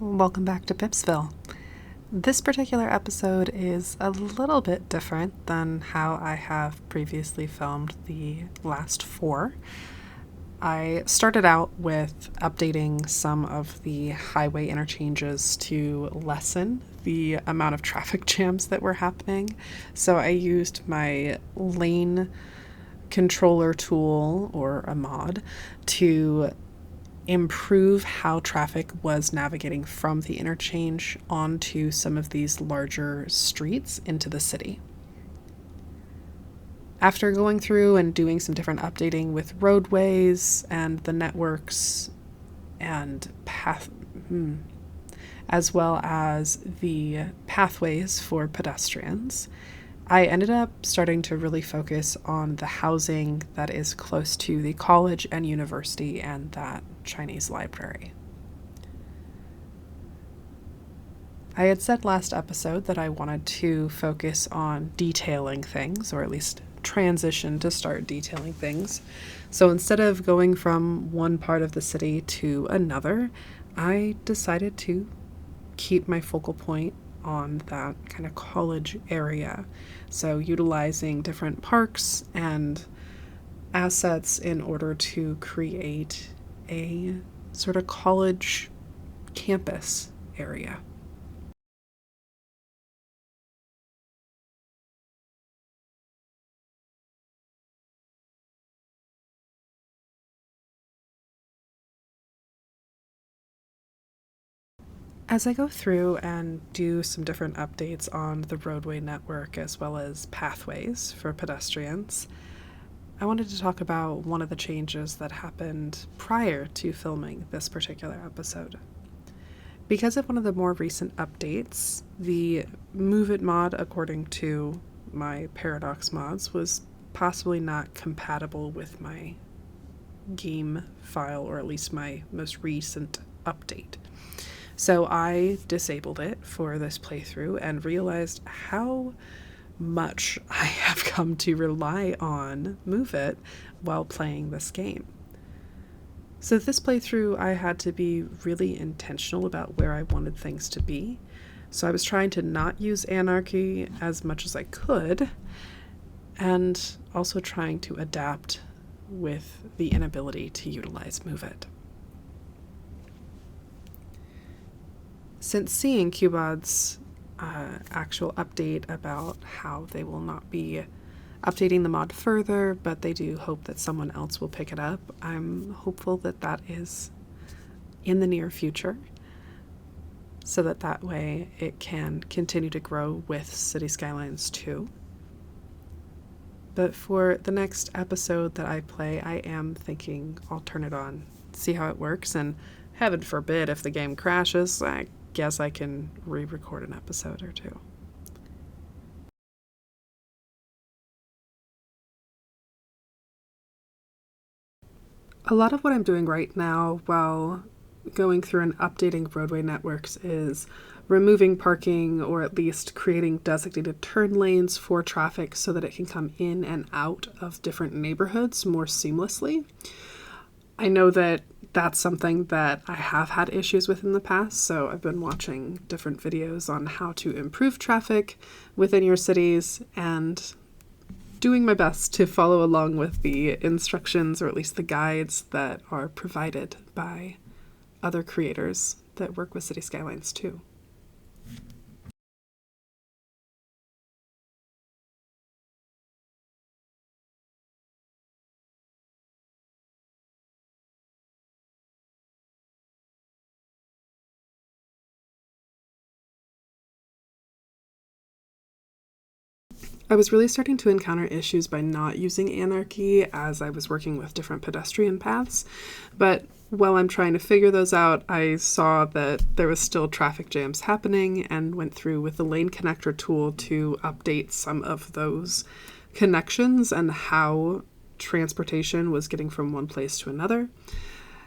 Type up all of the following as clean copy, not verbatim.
Welcome back to Pipsville. This particular episode is a little bit different than how I have previously filmed the last four. I started out with updating some of the highway interchanges to lessen the amount of traffic jams that were happening. So I used my lane controller tool, or a mod, to improve how traffic was navigating from the interchange onto some of these larger streets into the city. After going through and doing some different updating with roadways and the networks and as well as the pathways for pedestrians, I ended up starting to really focus on the housing that is close to the college and university and that Chinese library. I had said last episode that I wanted to focus on detailing things, or at least transition to start detailing things. So instead of going from one part of the city to another, I decided to keep my focal point on that kind of college area. So utilizing different parks and assets in order to create a sort of college campus area. As I go through and do some different updates on the roadway network as well as pathways for pedestrians, I wanted to talk about one of the changes that happened prior to filming this particular episode. Because of one of the more recent updates, the Move It mod, according to my Paradox mods, was possibly not compatible with my game file, or at least my most recent update. So I disabled it for this playthrough and realized how much I have come to rely on Move It while playing this game. So this playthrough, I had to be really intentional about where I wanted things to be. So I was trying to not use anarchy as much as I could, and also trying to adapt with the inability to utilize Move It. Since seeing Cubod's actual update about how they will not be updating the mod further, but they do hope that someone else will pick it up, I'm hopeful that that is in the near future, so that way it can continue to grow with City Skylines 2. But for the next episode that I play, I am thinking I'll turn it on, see how it works, and heaven forbid if the game crashes, I guess I can re-record an episode or two. A lot of what I'm doing right now while going through and updating roadway networks is removing parking, or at least creating designated turn lanes for traffic so that it can come in and out of different neighborhoods more seamlessly. I know that that's something that I have had issues with in the past, so I've been watching different videos on how to improve traffic within your cities and doing my best to follow along with the instructions, or at least the guides that are provided by other creators that work with City Skylines too. I was really starting to encounter issues by not using anarchy as I was working with different pedestrian paths, but while I'm trying to figure those out, I saw that there was still traffic jams happening and went through with the lane connector tool to update some of those connections and how transportation was getting from one place to another,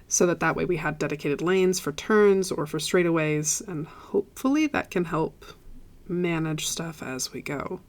so that way we had dedicated lanes for turns or for straightaways, and hopefully that can help manage stuff as we go.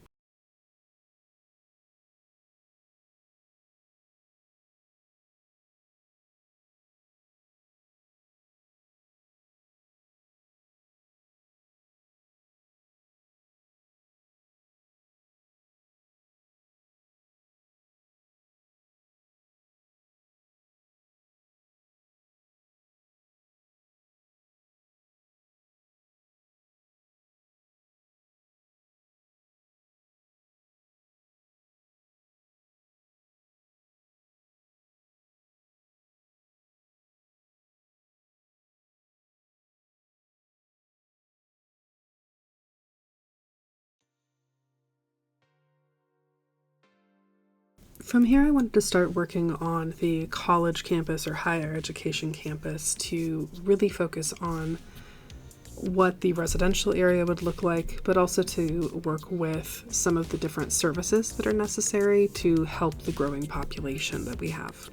From here, I wanted to start working on the college campus or higher education campus to really focus on what the residential area would look like, but also to work with some of the different services that are necessary to help the growing population that we have.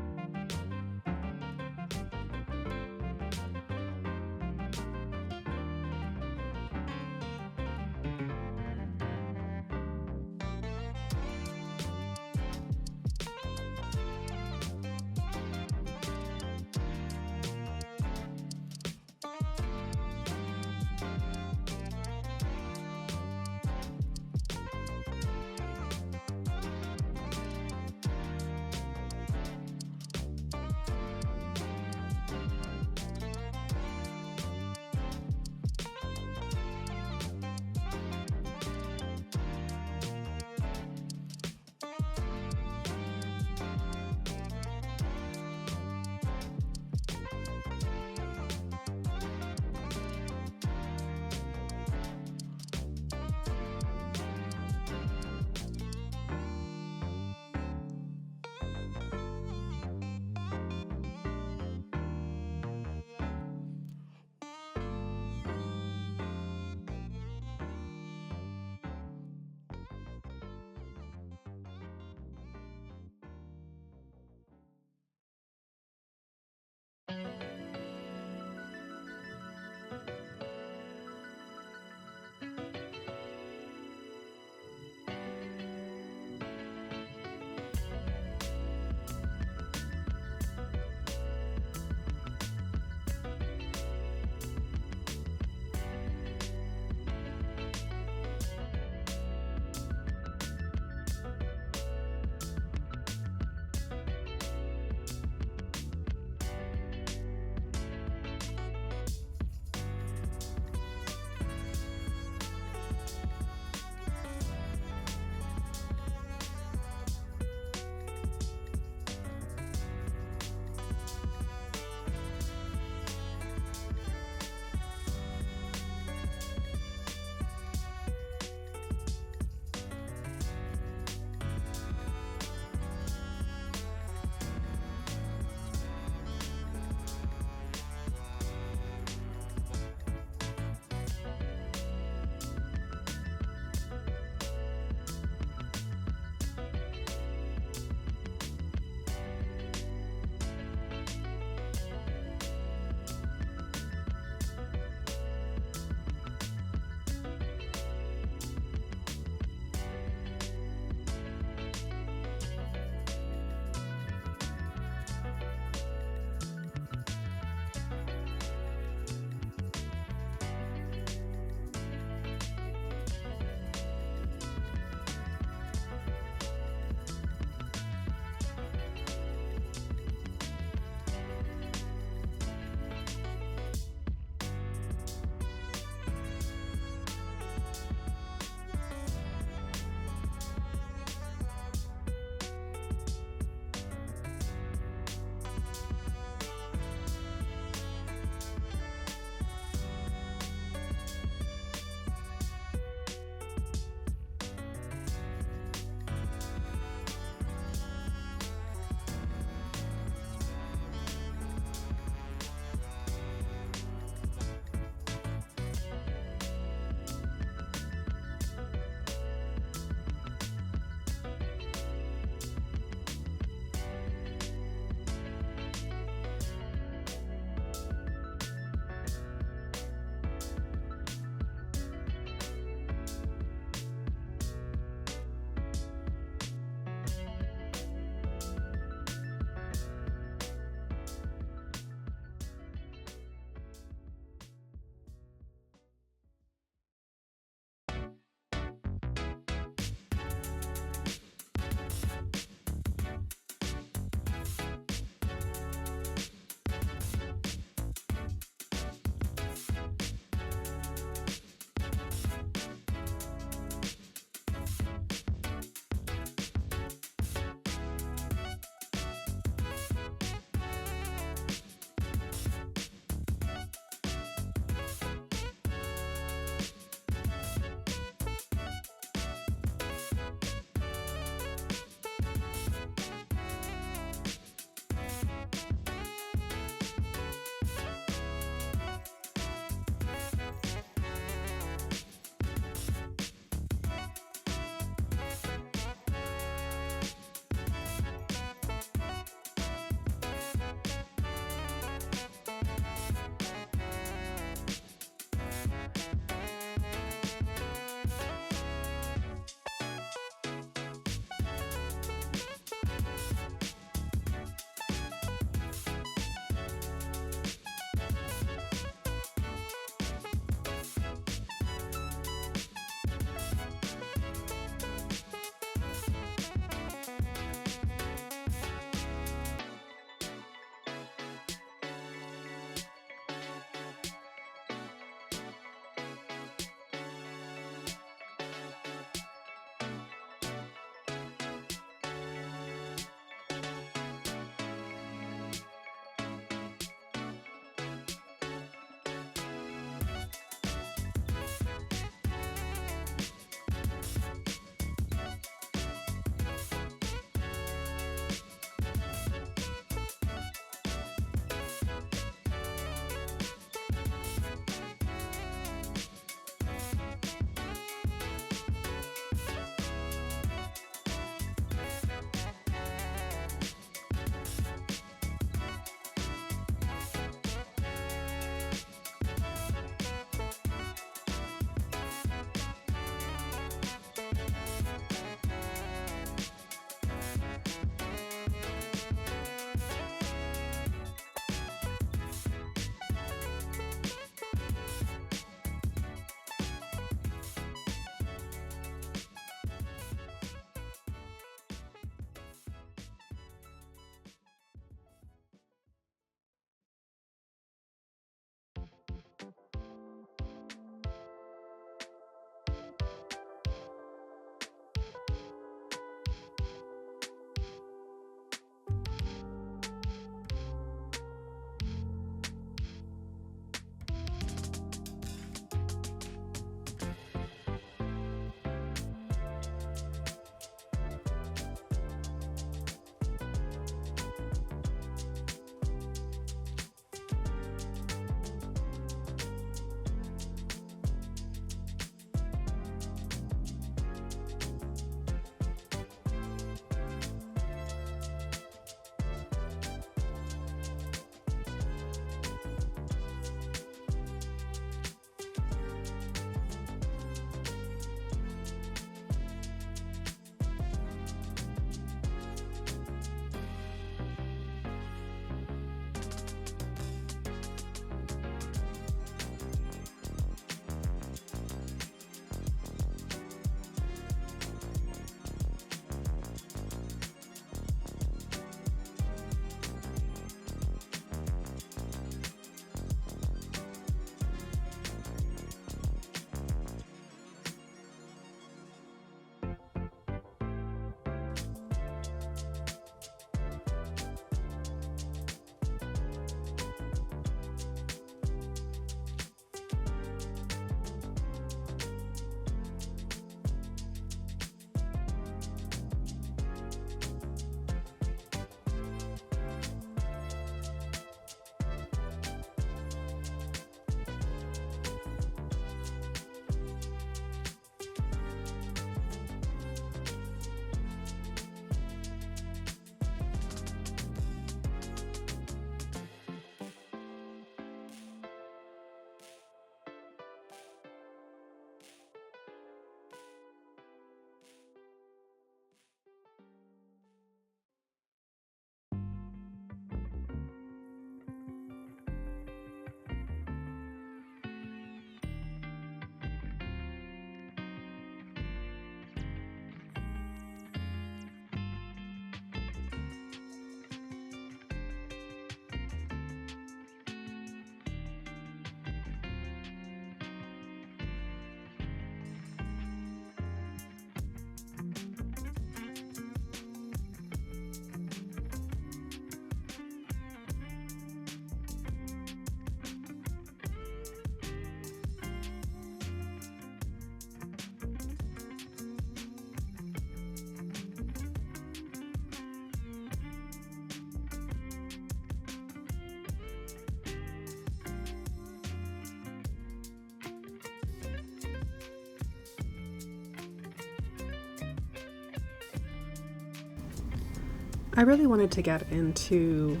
I really wanted to get into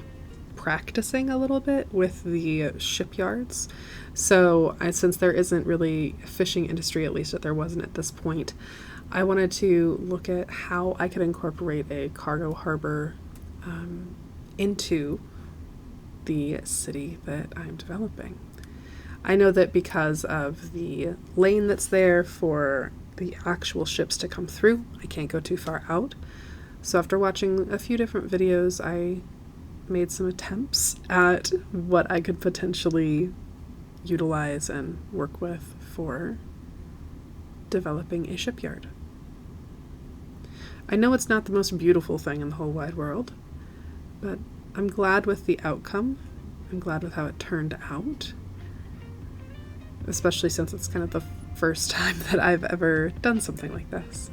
practicing a little bit with the shipyards. So, since there isn't really a fishing industry, at least that there wasn't at this point, I wanted to look at how I could incorporate a cargo harbor into the city that I'm developing. I know that because of the lane that's there for the actual ships to come through, I can't go too far out. So after watching a few different videos, I made some attempts at what I could potentially utilize and work with for developing a shipyard. I know it's not the most beautiful thing in the whole wide world, but I'm glad with the outcome. I'm glad with how it turned out, especially since it's kind of the first time that I've ever done something like this.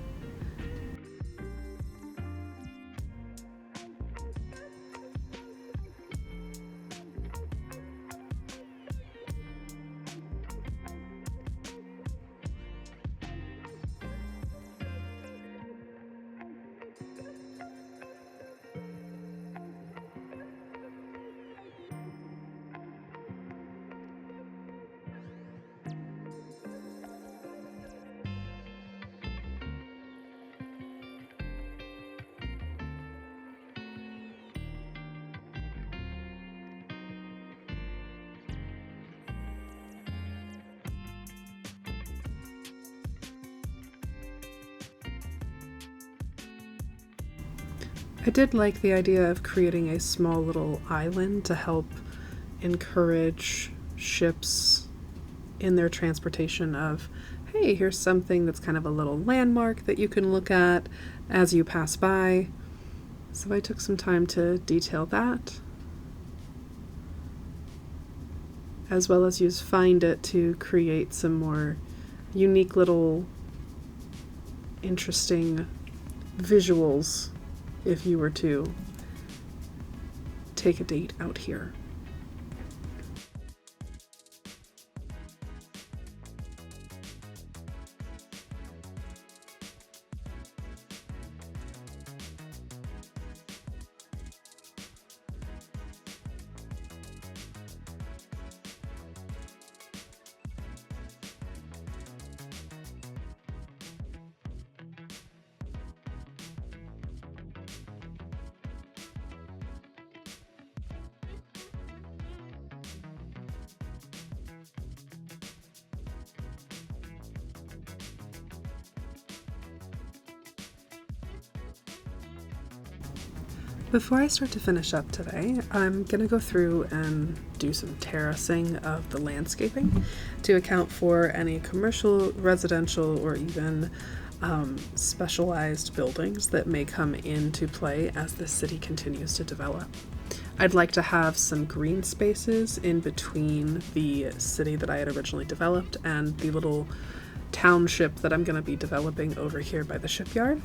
I did like the idea of creating a small little island to help encourage ships in their transportation of, hey, here's something that's kind of a little landmark that you can look at as you pass by. So I took some time to detail that, as well as use Find It to create some more unique little interesting visuals if you were to take a date out here. Before I start to finish up today, I'm going to go through and do some terracing of the landscaping to account for any commercial, residential, or even specialized buildings that may come into play as the city continues to develop. I'd like to have some green spaces in between the city that I had originally developed and the little township that I'm going to be developing over here by the shipyard.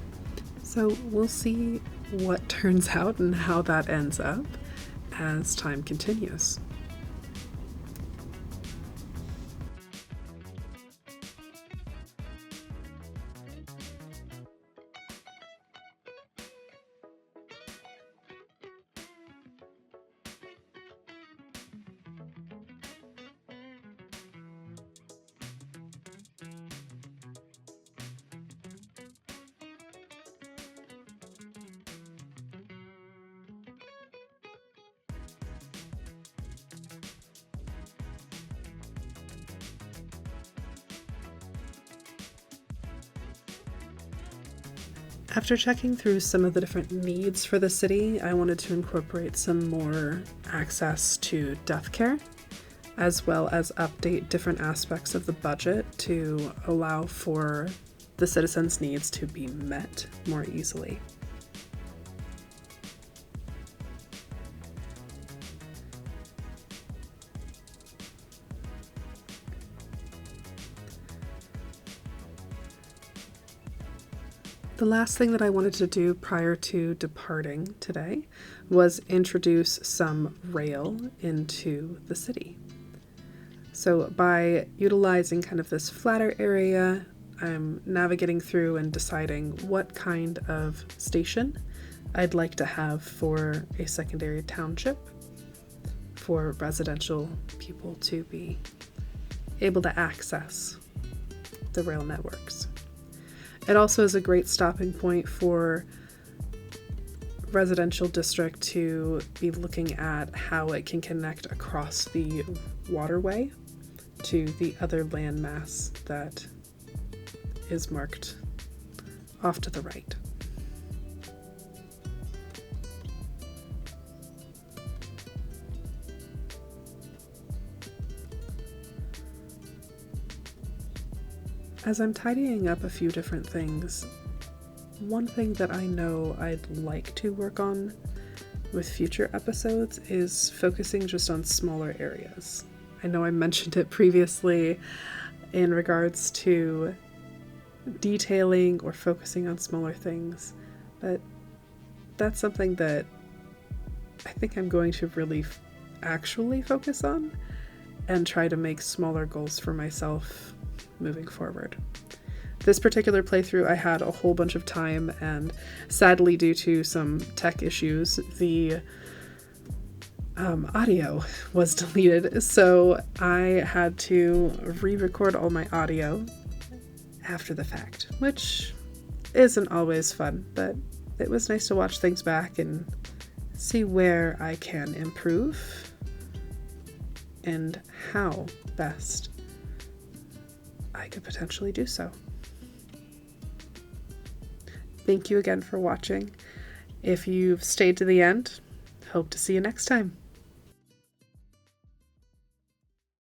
So we'll see what turns out and how that ends up as time continues. After checking through some of the different needs for the city, I wanted to incorporate some more access to death care, as well as update different aspects of the budget to allow for the citizens' needs to be met more easily. The last thing that I wanted to do prior to departing today was introduce some rail into the city. So by utilizing kind of this flatter area, I'm navigating through and deciding what kind of station I'd like to have for a secondary township for residential people to be able to access the rail networks. It also is a great stopping point for residential district to be looking at how it can connect across the waterway to the other landmass that is marked off to the right. As I'm tidying up a few different things, one thing that I know I'd like to work on with future episodes is focusing just on smaller areas. I know I mentioned it previously in regards to detailing or focusing on smaller things, but that's something that I think I'm going to really actually focus on and try to make smaller goals for myself moving forward. This particular playthrough, I had a whole bunch of time, and sadly, due to some tech issues, the audio was deleted, so I had to re-record all my audio after the fact, which isn't always fun, but it was nice to watch things back and see where I can improve and how best I could potentially do so. Thank you again for watching. If you've stayed to the end, hope to see you next time.